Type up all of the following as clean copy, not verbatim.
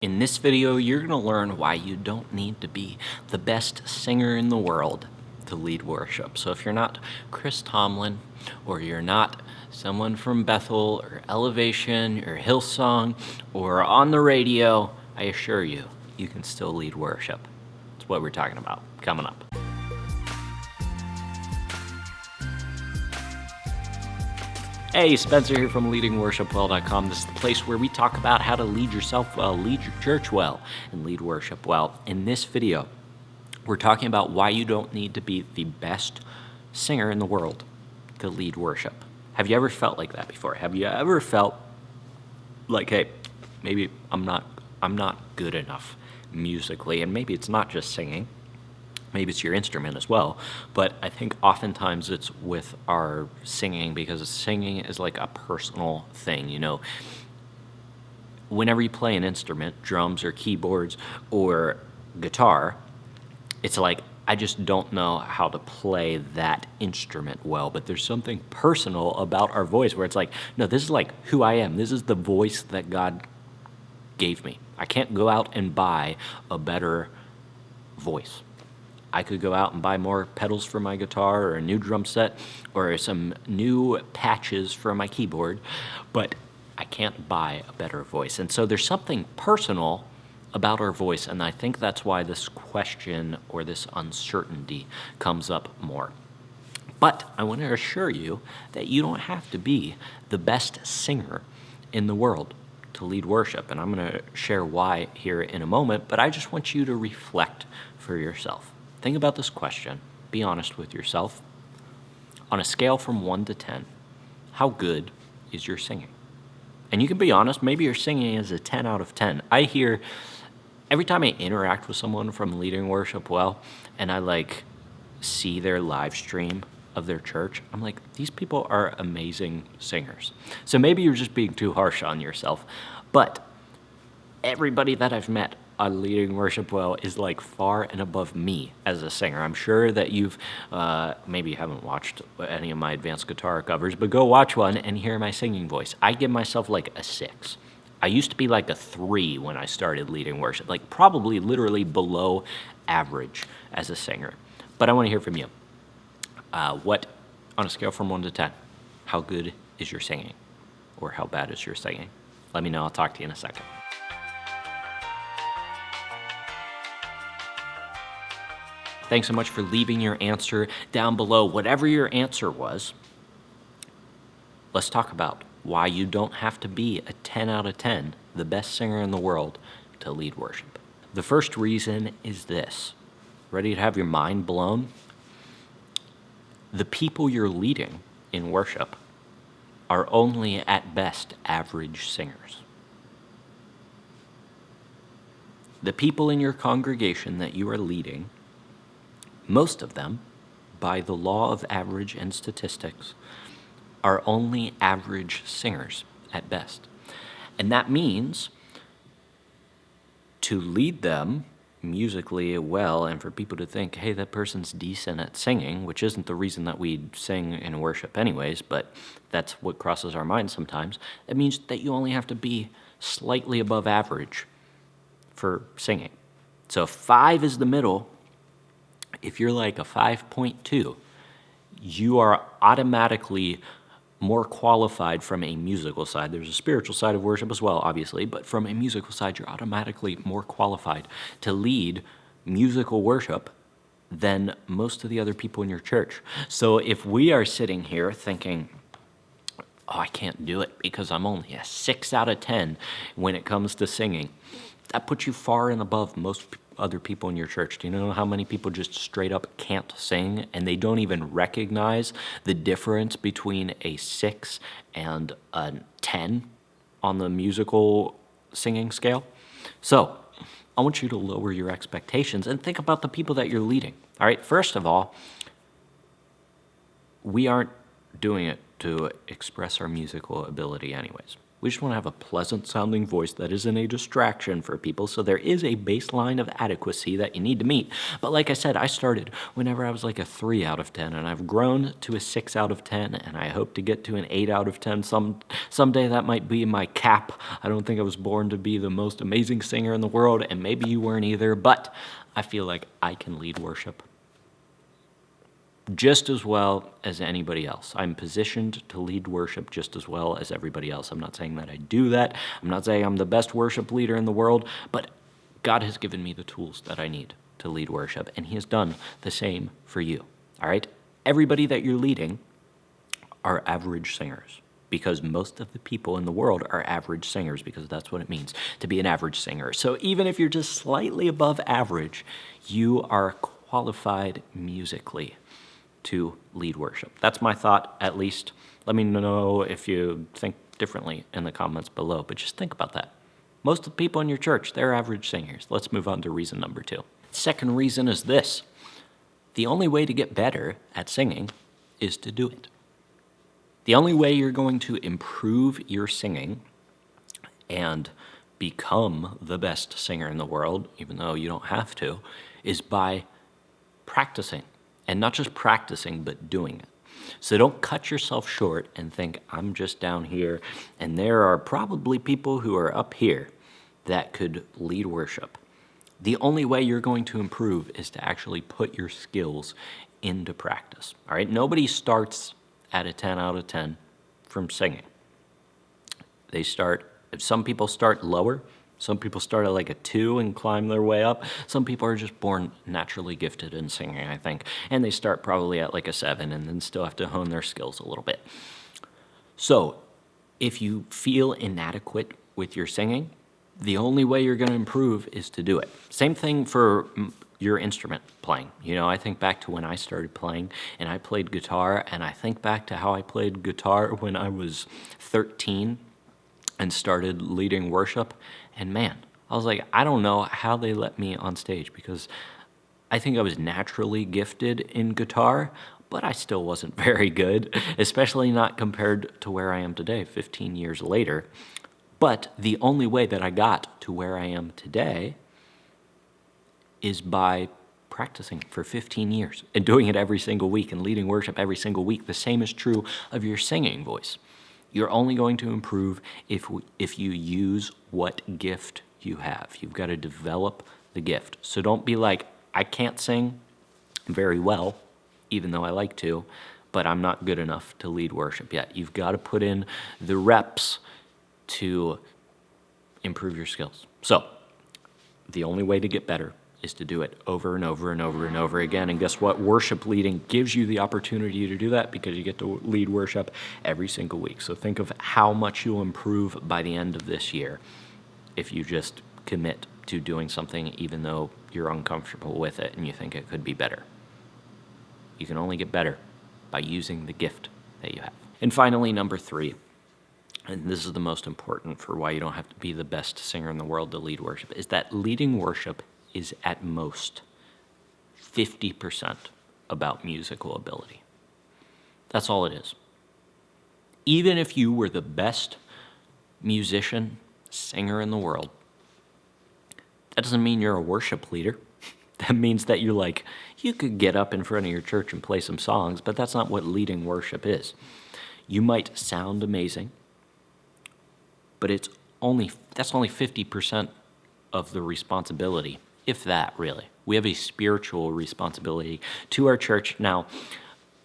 In this video, you're going to learn why you don't need to be the best singer in the world to lead worship. So if you're not Chris Tomlin, or you're not someone from Bethel, or Elevation, or Hillsong, or on the radio, I assure you, you can still lead worship. That's what we're talking about coming up. Hey, Spencer here from leadingworshipwell.com. This is the place where we talk about how to lead yourself well, lead your church well, and lead worship well. In this video, we're talking about why you don't need to be the best singer in the world to lead worship. Have you ever felt like that before? Have you ever felt like, hey, maybe I'm not good enough musically, and maybe it's not just singing. Maybe it's your instrument as well, but I think oftentimes it's with our singing, because singing is like a personal thing, you know. Whenever you play an instrument, drums or keyboards or guitar, it's like, I just don't know how to play that instrument well, but there's something personal about our voice where it's like, no, this is like who I am. This is the voice that God gave me. I can't go out and buy a better voice. I could go out and buy more pedals for my guitar, or a new drum set, or some new patches for my keyboard, but I can't buy a better voice. And so there's something personal about our voice, and I think that's why this question or this uncertainty comes up more. But I want to assure you that you don't have to be the best singer in the world to lead worship, and I'm going to share why here in a moment, but I just want you to reflect for yourself. Think about this question. Be honest with yourself. On a scale from 1 to 10, how good is your singing? And you can be honest, maybe your singing is a 10 out of 10. I hear, every time I interact with someone from leading worship well, and I see their live stream of their church, I'm like, these people are amazing singers. So maybe you're just being too harsh on yourself, but everybody that I've met on leading worship well is far and above me as a singer. I'm sure that you've, maybe you haven't watched any of my advanced guitar covers, but go watch one and hear my singing voice. I give myself a 6. I used to be a 3 when I started leading worship, probably literally below average as a singer. But I want to hear from you. What, on a scale from 1 to 10, how good is your singing? Or how bad is your singing? Let me know. I'll talk to you in a second. Thanks so much for leaving your answer down below. Whatever your answer was, let's talk about why you don't have to be a 10 out of 10, the best singer in the world, to lead worship. The first reason is this. Ready to have your mind blown? The people you're leading in worship are only at best average singers. The people in your congregation that you are leading, most of them, by the law of average and statistics, are only average singers at best. And that means to lead them musically well, and for people to think, hey, that person's decent at singing, which isn't the reason that we sing in worship anyways, but that's what crosses our minds sometimes, that means that you only have to be slightly above average for singing. So 5 is the middle. If you're a 5.2, you are automatically more qualified from a musical side. There's a spiritual side of worship as well, obviously, but from a musical side, you're automatically more qualified to lead musical worship than most of the other people in your church. So if we are sitting here thinking, oh, I can't do it because I'm only a 6 out of 10 when it comes to singing, that puts you far and above most other people in your church. Do you know how many people just straight up can't sing, and they don't even recognize the difference between a 6 and a 10 on the musical singing scale? So I want you to lower your expectations and think about the people that you're leading. All right, first of all, we aren't doing it to express our musical ability anyways. We just want to have a pleasant sounding voice that isn't a distraction for people. So there is a baseline of adequacy that you need to meet. But like I said, I started whenever I was like a 3 out of 10, and I've grown to a 6 out of 10, and I hope to get to an 8 out of 10 someday. That might be my cap. I don't think I was born to be the most amazing singer in the world, and maybe you weren't either, but I feel like I can lead worship just as well as anybody else. I'm positioned to lead worship just as well as everybody else. I'm not saying that I do that. I'm not saying I'm the best worship leader in the world, but God has given me the tools that I need to lead worship, and he has done the same for you, all right? Everybody that you're leading are average singers, because most of the people in the world are average singers, because that's what it means to be an average singer. So even if you're just slightly above average, you are qualified musically to lead worship. That's my thought, at least. Let me know if you think differently in the comments below, but just think about that. Most of the people in your church, they're average singers. Let's move on to reason number 2. Second reason is this: the only way to get better at singing is to do it. The only way you're going to improve your singing and become the best singer in the world, even though you don't have to, is by practicing. And not just practicing, but doing it. So don't cut yourself short and think, I'm just down here, and there are probably people who are up here that could lead worship. The only way you're going to improve is to actually put your skills into practice. All right? Nobody starts at a 10 out of 10 from singing. Some people start lower. Some people start at like a 2 and climb their way up. Some people are just born naturally gifted in singing, I think. And they start probably at like a 7 and then still have to hone their skills a little bit. So if you feel inadequate with your singing, the only way you're going to improve is to do it. Same thing for your instrument playing. You know, I think back to when I started playing, and I played guitar, and I think back to how I played guitar when I was 13 and started leading worship. And man, I was like, I don't know how they let me on stage, because I think I was naturally gifted in guitar, but I still wasn't very good, especially not compared to where I am today, 15 years later. But the only way that I got to where I am today is by practicing for 15 years and doing it every single week and leading worship every single week. The same is true of your singing voice. You're only going to improve if you use what gift you have. You've got to develop the gift. So don't be like, I can't sing very well, even though I like to, but I'm not good enough to lead worship yet. You've got to put in the reps to improve your skills. So the only way to get better is to do it over and over and over and over again. And guess what? Worship leading gives you the opportunity to do that, because you get to lead worship every single week. So think of how much you'll improve by the end of this year if you just commit to doing something even though you're uncomfortable with it and you think it could be better. You can only get better by using the gift that you have. And finally, number 3, and this is the most important for why you don't have to be the best singer in the world to lead worship, is that leading worship is at most 50% about musical ability. That's all it is. Even if you were the best musician, singer in the world, that doesn't mean you're a worship leader. That means that you could get up in front of your church and play some songs, but that's not what leading worship is. You might sound amazing, but that's only 50% of the responsibility. If that, really. We have a spiritual responsibility to our church. Now,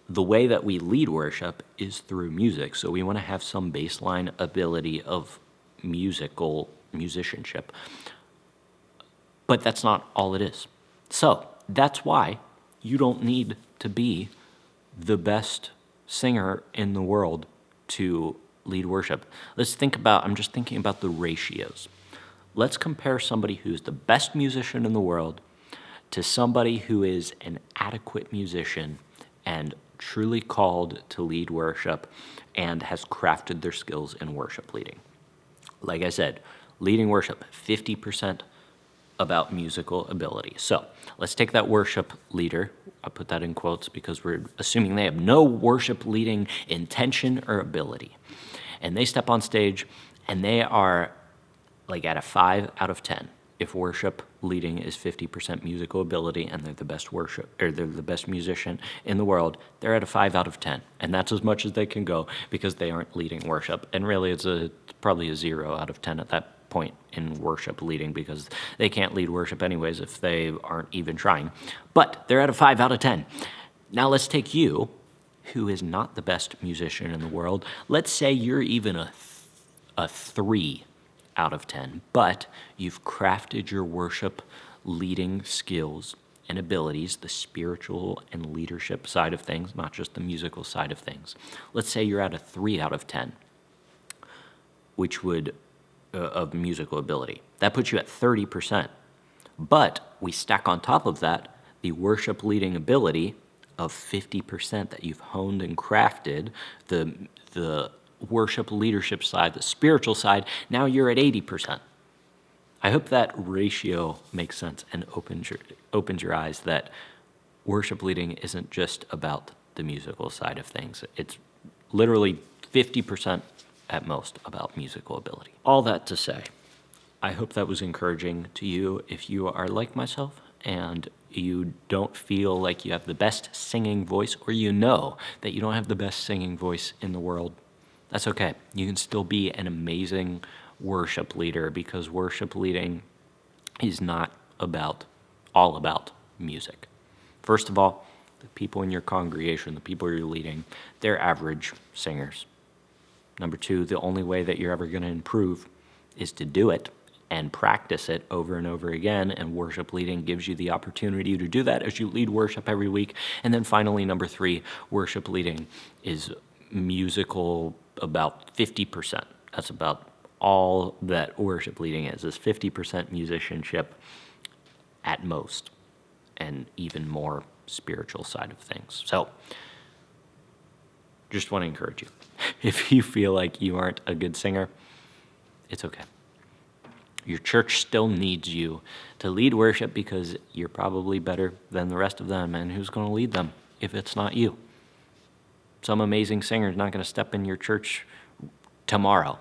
the way that we lead worship is through music, so we want to have some baseline ability of musicianship. But that's not all it is. So that's why you don't need to be the best singer in the world to lead worship. I'm just thinking about the ratios. Let's compare somebody who's the best musician in the world to somebody who is an adequate musician and truly called to lead worship and has crafted their skills in worship leading. Like I said, leading worship, 50% about musical ability. So let's take that worship leader. I put that in quotes because we're assuming they have no worship leading intention or ability. And they step on stage And they are like at a 5 out of 10. If worship leading is 50% musical ability and they're the best they're the best musician in the world, they're at a 5 out of 10. And that's as much as they can go because they aren't leading worship. And really it's probably a 0 out of 10 at that point in worship leading because they can't lead worship anyways if they aren't even trying. But they're at a 5 out of 10. Now let's take you, who is not the best musician in the world. Let's say you're even a 3 out of 10, but you've crafted your worship leading skills and abilities, the spiritual and leadership side of things, not just the musical side of things. Let's say you're at a 3 out of 10, which would, of musical ability. That puts you at 30%. But we stack on top of that the worship leading ability of 50% that you've honed and crafted, the worship leadership side, the spiritual side. Now you're at 80%. I hope that ratio makes sense and opens your eyes that worship leading isn't just about the musical side of things. It's literally 50% at most about musical ability. All that to say, I hope that was encouraging to you if you are like myself and you don't feel like you have the best singing voice, or you know that you don't have the best singing voice in the world. That's okay. You can still be an amazing worship leader because worship leading is not all about music. First of all, the people in your congregation, the people you're leading, they're average singers. Number two, the only way that you're ever going to improve is to do it and practice it over and over again, and worship leading gives you the opportunity to do that as you lead worship every week. And then finally, number three, worship leading is musical about 50%. That's about all that worship leading is 50% musicianship at most, and even more spiritual side of things. So just want to encourage you. If you feel like you aren't a good singer, it's okay. Your church still needs you to lead worship because you're probably better than the rest of them, and who's going to lead them if it's not you? Some amazing singer is not going to step in your church tomorrow.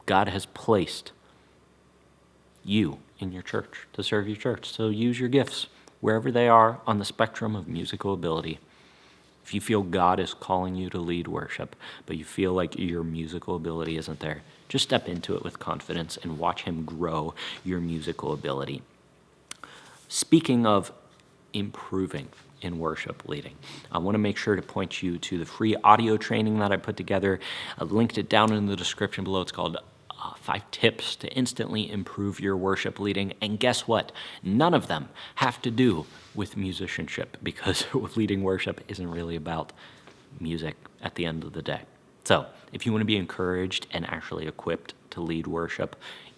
God has placed you in your church to serve your church, so use your gifts wherever they are on the spectrum of musical ability. If you feel God is calling you to lead worship, but you feel like your musical ability isn't there, just step into it with confidence and watch Him grow your musical ability. Speaking of improving in worship leading, I want to make sure to point you to the free audio training that I put together. I've linked it down in the description below. It's called 5 Tips to Instantly Improve Your Worship Leading. And guess what? None of them have to do with musicianship, because leading worship isn't really about music at the end of the day. So if you want to be encouraged and actually equipped to lead worship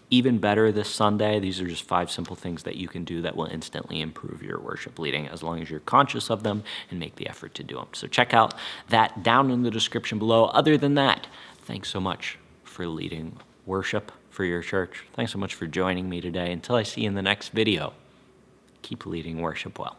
even better this Sunday, these are just 5 simple things that you can do that will instantly improve your worship leading, as long as you're conscious of them and make the effort to do them. So check out that down in the description below. Other than that, thanks so much for leading worship for your church. Thanks so much for joining me today. Until I see you in the next video, keep leading worship well.